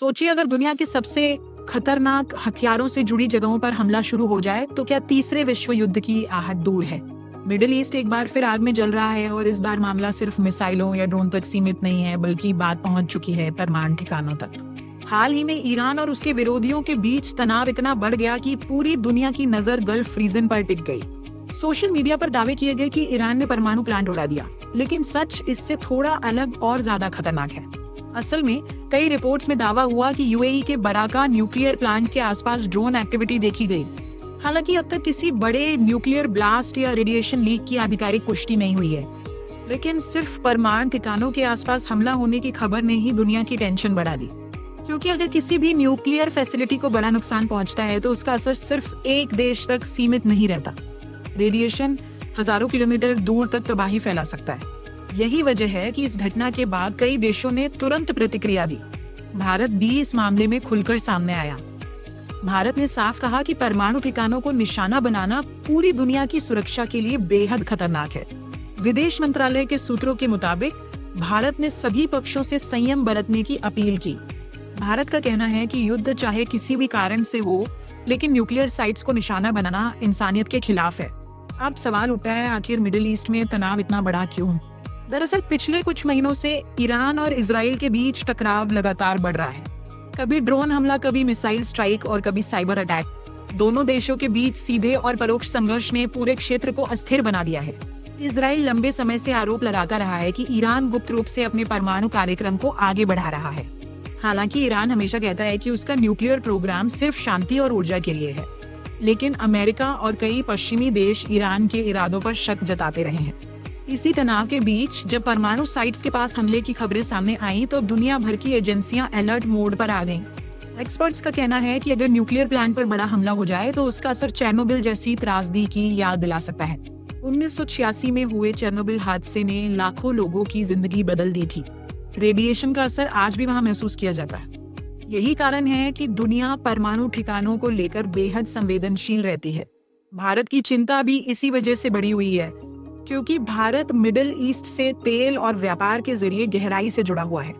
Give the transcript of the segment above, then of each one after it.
सोचिए, अगर दुनिया के सबसे खतरनाक हथियारों से जुड़ी जगहों पर हमला शुरू हो जाए तो क्या तीसरे विश्व युद्ध की आहट दूर है? मिडिल ईस्ट एक बार फिर आग में जल रहा है और इस बार मामला सिर्फ मिसाइलों या ड्रोन तक सीमित नहीं है, बल्कि बात पहुंच चुकी है परमाणु ठिकानों तक। हाल ही में ईरान और उसके विरोधियों के बीच तनाव इतना बढ़ गया कि पूरी दुनिया की नजर गल्फ रीजन पर टिक गई। सोशल मीडिया पर दावे किए गए कि ईरान ने परमाणु प्लांट उड़ा दिया, लेकिन सच इससे थोड़ा अलग और ज्यादा खतरनाक है। असल में कई रिपोर्ट्स में दावा हुआ कि यूएई के बराका न्यूक्लियर प्लांट के आसपास ड्रोन एक्टिविटी देखी गई। हालांकि अब तक किसी बड़े न्यूक्लियर ब्लास्ट या रेडिएशन लीक की आधिकारिक पुष्टि नहीं हुई है, लेकिन सिर्फ परमाणु ठिकानों के आसपास हमला होने की खबर ने ही दुनिया की टेंशन बढ़ा दी। क्योंकि अगर किसी भी न्यूक्लियर फैसिलिटी को बड़ा नुकसान पहुंचता है तो उसका असर सिर्फ एक देश तक सीमित नहीं रहता। रेडिएशन हजारों किलोमीटर दूर तक तबाही फैला सकता है। यही वजह है कि इस घटना के बाद कई देशों ने तुरंत प्रतिक्रिया दी। भारत भी इस मामले में खुलकर सामने आया। भारत ने साफ कहा कि परमाणु ठिकानों को निशाना बनाना पूरी दुनिया की सुरक्षा के लिए बेहद खतरनाक है। विदेश मंत्रालय के सूत्रों के मुताबिक भारत ने सभी पक्षों से संयम बरतने की अपील की। भारत का कहना है कि युद्ध चाहे किसी भी कारण से हो, लेकिन न्यूक्लियर साइट्स को निशाना बनाना इंसानियत के खिलाफ है। अब सवाल उठता है, आखिर मिडिल ईस्ट में तनाव इतना बड़ा क्यों? दरअसल पिछले कुछ महीनों से ईरान और इजराइल के बीच टकराव लगातार बढ़ रहा है। कभी ड्रोन हमला, कभी मिसाइल स्ट्राइक और कभी साइबर अटैक। दोनों देशों के बीच सीधे और परोक्ष संघर्ष ने पूरे क्षेत्र को अस्थिर बना दिया है। इजराइल लंबे समय से आरोप लगाता रहा है कि ईरान गुप्त रूप से अपने परमाणु कार्यक्रम को आगे बढ़ा रहा है। हालांकि ईरान हमेशा कहता है कि उसका न्यूक्लियर प्रोग्राम सिर्फ शांति और ऊर्जा के लिए है, लेकिन अमेरिका और कई पश्चिमी देश ईरान के इरादों पर शक जताते रहे हैं। इसी तनाव के बीच जब परमाणु साइट्स के पास हमले की खबरें सामने आईं, तो दुनिया भर की एजेंसियां अलर्ट मोड पर आ गईं। एक्सपर्ट्स का कहना है कि अगर न्यूक्लियर प्लांट पर बड़ा हमला हो जाए तो उसका असर चेरनोबिल जैसी त्रासदी की याद दिला सकता है। 1986 में हुए चेरनोबिल हादसे ने लाखों लोगों की जिंदगी बदल दी थी। रेडिएशन का असर आज भी वहाँ महसूस किया जाता है। यही कारण है कि दुनिया परमाणु ठिकानों को लेकर बेहद संवेदनशील रहती है। भारत की चिंता भी इसी वजह से बढ़ी हुई है, क्योंकि भारत मिडिल ईस्ट से तेल और व्यापार के जरिए गहराई से जुड़ा हुआ है।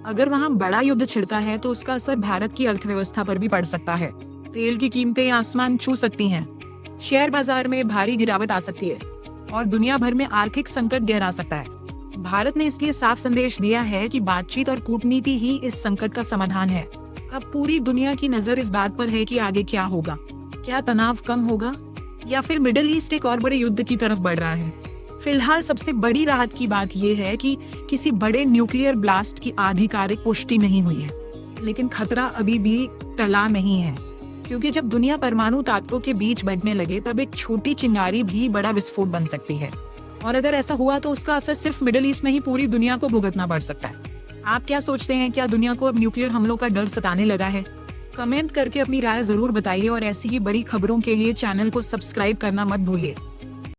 अगर वहाँ बड़ा युद्ध छिड़ता है तो उसका असर भारत की अर्थव्यवस्था पर भी पड़ सकता है। तेल की कीमतें आसमान छू सकती हैं, शेयर बाजार में भारी गिरावट आ सकती है और दुनिया भर में आर्थिक संकट गहरा सकता है। भारत ने इसलिए साफ संदेश दिया है कि बातचीत और कूटनीति ही इस संकट का समाधान है। अब पूरी दुनिया की नजर इस बात पर है कि आगे क्या होगा। क्या तनाव कम होगा या फिर मिडिल ईस्ट एक और बड़े युद्ध की तरफ बढ़ रहा है? फिलहाल सबसे बड़ी राहत की बात यह है कि किसी बड़े न्यूक्लियर ब्लास्ट की आधिकारिक पुष्टि नहीं हुई है, लेकिन खतरा अभी भी टला नहीं है। क्योंकि जब दुनिया परमाणु ताकतों के बीच बढ़ने लगे, तब एक छोटी चिंगारी भी बड़ा विस्फोट बन सकती है। और अगर ऐसा हुआ तो उसका असर सिर्फ मिडिल ईस्ट में ही पूरी दुनिया को भुगतना पड़ सकता है। आप क्या सोचते हैं? क्या दुनिया को अब न्यूक्लियर हमलों का डर सताने लगा है? कमेंट करके अपनी राय जरूर बताइए और ऐसी ही बड़ी खबरों के लिए चैनल को सब्सक्राइब करना मत भूलिए।